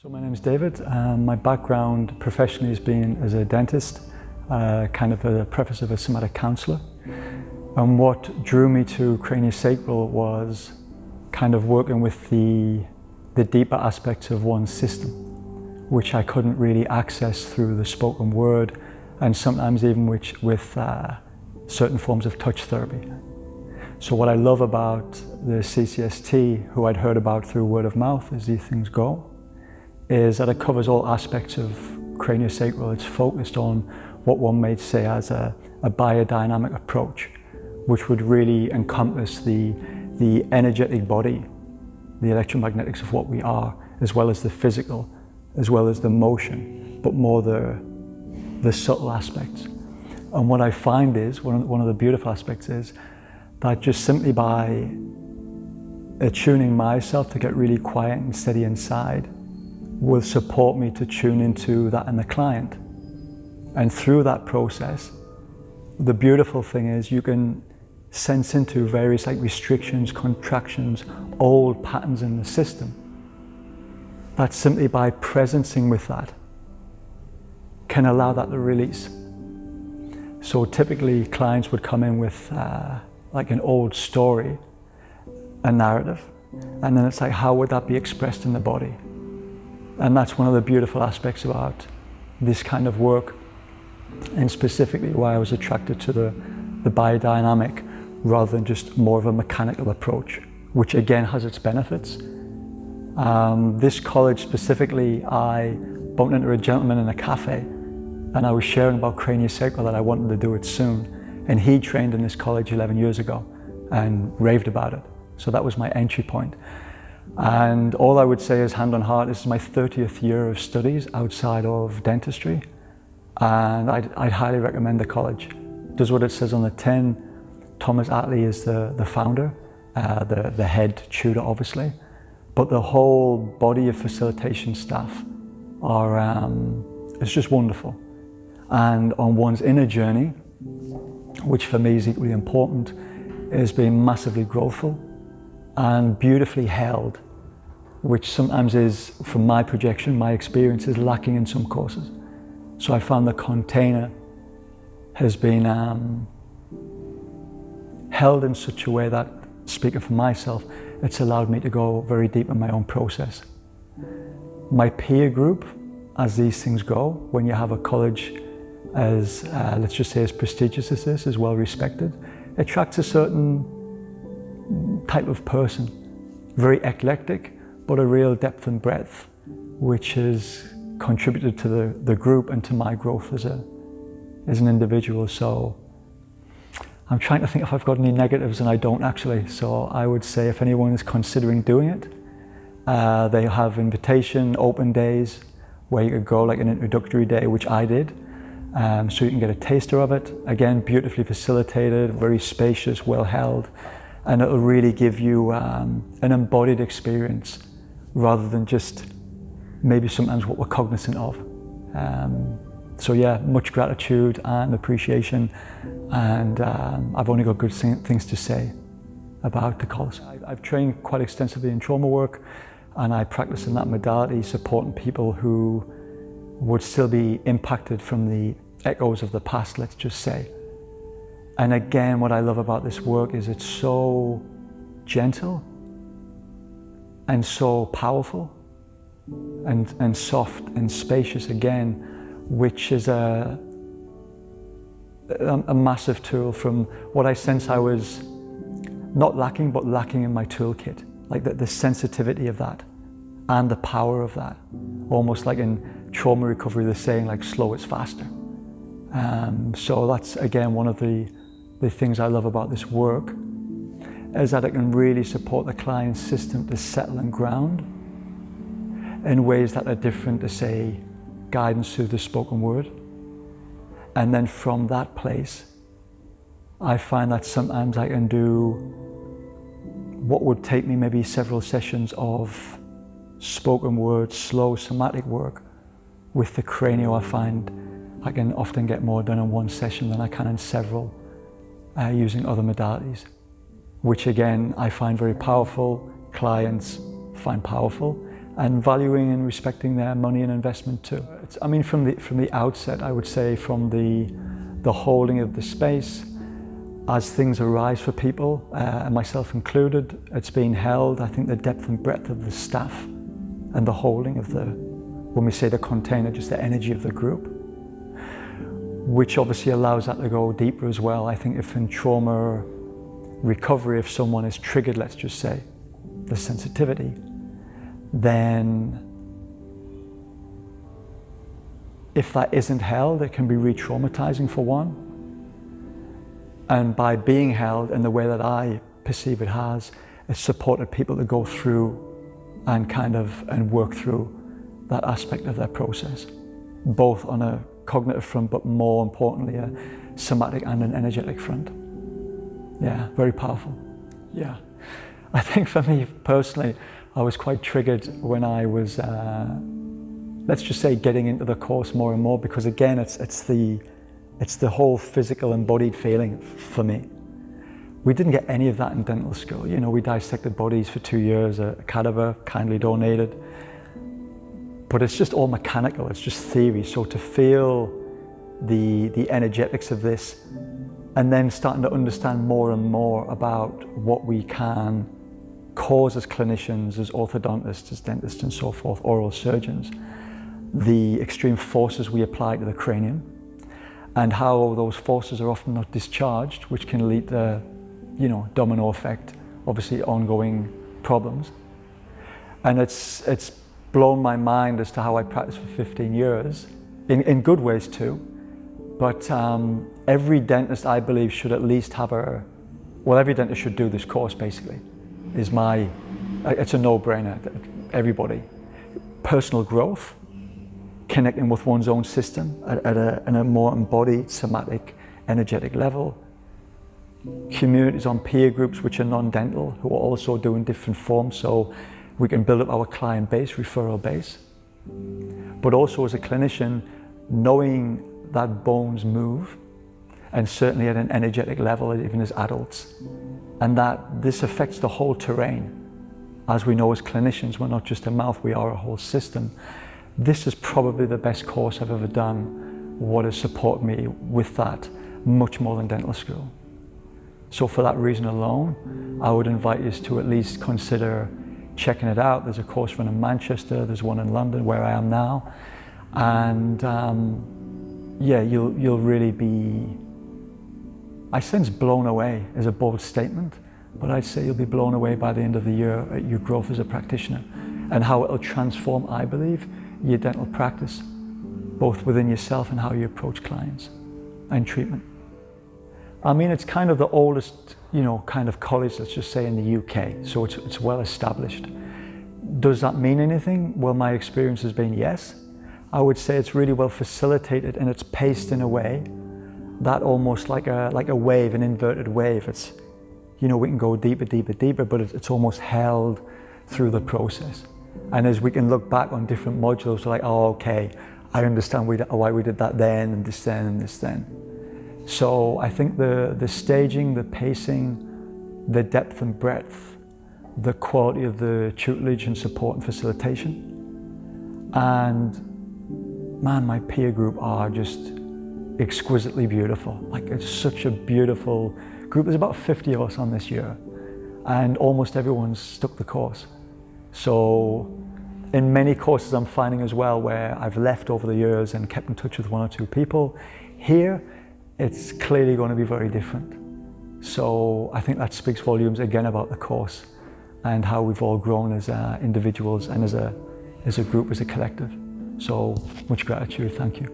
So my name is David. My background professionally has been as a dentist, kind of a preface of a somatic counsellor. And what drew me to Cranio-Sacral was kind of working with the deeper aspects of one's system, which I couldn't really access through the spoken word, and sometimes even with certain forms of touch therapy. So what I love about the CCST, who I'd heard about through word of mouth as these things go, is that it covers all aspects of Cranio-Sacral. It's focused on what one might say as a biodynamic approach, which would really encompass the energetic body, the electromagnetics of what we are, as well as the physical, as well as the motion, but more the subtle aspects. And what I find is, one of the beautiful aspects is that just simply by attuning myself to get really quiet and steady inside will support me to tune into that in the client. And through that process, the beautiful thing is you can sense into various restrictions, contractions, old patterns in the system. That simply by presencing with that can allow that to release. So typically clients would come in with an old story, a narrative, and then it's how would that be expressed in the body? And that's one of the beautiful aspects about this kind of work, and specifically why I was attracted to the biodynamic rather than just more of a mechanical approach, which again has its benefits. This college specifically, I bumped into a gentleman in a cafe and I was sharing about Cranio-Sacral that I wanted to do it soon. And he trained in this college 11 years ago and raved about it. So that was my entry point. And all I would say is, hand on heart, this is my 30th year of studies outside of dentistry. And I'd highly recommend the college. It does what it says on the tin. Thomas Attlee is the founder, the head tutor obviously. But the whole body of facilitation staff it's just wonderful. And on one's inner journey, which for me is equally important, is being massively growthful and beautifully held, which sometimes is, from my projection, my experience, is lacking in some courses. So I found the container has been held in such a way that, speaking for myself, it's allowed me to go very deep in my own process. My peer group, as these things go, when you have a college as, let's just say, as prestigious as this, as well respected, it attracts a certain type of person, very eclectic, but a real depth and breadth, which has contributed to the group and to my growth as an individual. So I'm trying to think if I've got any negatives, and I don't actually. So I would say if anyone is considering doing it, they have invitation, open days, where you could go like an introductory day, which I did. So you can get a taster of it. Again, beautifully facilitated, very spacious, well held. And it'll really give you an embodied experience rather than just maybe sometimes what we're cognizant of. So yeah, much gratitude and appreciation, and I've only got good things to say about the college. I've trained quite extensively in trauma work, and I practice in that modality, supporting people who would still be impacted from the echoes of the past, let's just say. And again, what I love about this work is it's so gentle and so powerful and soft and spacious again, which is a massive tool from what I sense I was not lacking, but lacking in my toolkit. Like the sensitivity of that and the power of that. Almost like in trauma recovery, they're saying slow is faster. So that's again one of the things I love about this work, is that it can really support the client's system to settle and ground in ways that are different to, say, guidance through the spoken word. And then from that place, I find that sometimes I can do what would take me maybe several sessions of spoken word, slow somatic work. With the cranio, I find I can often get more done in one session than I can in several, using other modalities, which again I find very powerful, clients find powerful, and valuing and respecting their money and investment too. I mean, from the outset, I would say from the holding of the space, as things arise for people, and myself included, it's being held. I think the depth and breadth of the staff and the holding of when we say the container, just the energy of the group, which obviously allows that to go deeper as well. I think if in trauma recovery, if someone is triggered, let's just say, the sensitivity, then if that isn't held, it can be re-traumatizing for one. And by being held in the way that I perceive it has, it's supported people to go through and work through that aspect of their process, both on a cognitive front, but more importantly, a somatic and an energetic front. Yeah, very powerful. Yeah. I think for me personally, I was quite triggered when I was, let's just say, getting into the course more and more, because again, it's the whole physical embodied feeling for me. We didn't get any of that in dental school. You know, we dissected bodies for 2 years, a cadaver kindly donated, but it's just all mechanical, it's just theory. So to feel the energetics of this, and then starting to understand more and more about what we can cause as clinicians, as orthodontists, as dentists and so forth, oral surgeons, the extreme forces we apply to the cranium, and how those forces are often not discharged, which can lead to, you know, domino effect, obviously ongoing problems. And it's blown my mind as to how I practiced for 15 years, in good ways too. But every dentist, I believe, should at least have every dentist should do this course, basically, it's a no-brainer. Everybody. Personal growth, connecting with one's own system at a more embodied, somatic, energetic level. Communities on peer groups which are non-dental, who are also doing different forms, so we can build up our client base, referral base. But also as a clinician, knowing that bones move, and certainly at an energetic level, even as adults, and that this affects the whole terrain. As we know as clinicians, we're not just a mouth, we are a whole system. This is probably the best course I've ever done, what has supported me with that, much more than dental school. So for that reason alone, I would invite you to at least consider checking it out. There's a course run in Manchester, there's one in London where I am now, and yeah, you'll really be, I sense blown away is a bold statement, but I'd say you'll be blown away by the end of the year at your growth as a practitioner and how it'll transform, I believe, your dental practice, both within yourself and how you approach clients and treatment. I mean, it's kind of the oldest, you know, kind of college, let's just say, in the UK, so it's well established. Does that mean anything? Well, my experience has been yes. I would say it's really well facilitated and it's paced in a way that almost like a wave, an inverted wave. It's, you know, we can go deeper, deeper, deeper, but it's almost held through the process. And as we can look back on different modules, we're like, oh, okay, I understand why we did that then, and this then, and this then. So I think the staging, the pacing, the depth and breadth, the quality of the tutelage and support and facilitation, and man, my peer group are just exquisitely beautiful. Like, it's such a beautiful group. There's about 50 of us on this year, and almost everyone's stuck the course. So in many courses I'm finding as well, where I've left over the years and kept in touch with 1 or 2 people, here it's clearly going to be very different. So I think that speaks volumes again about the course and how we've all grown as individuals and as a group, as a collective. So much gratitude, thank you.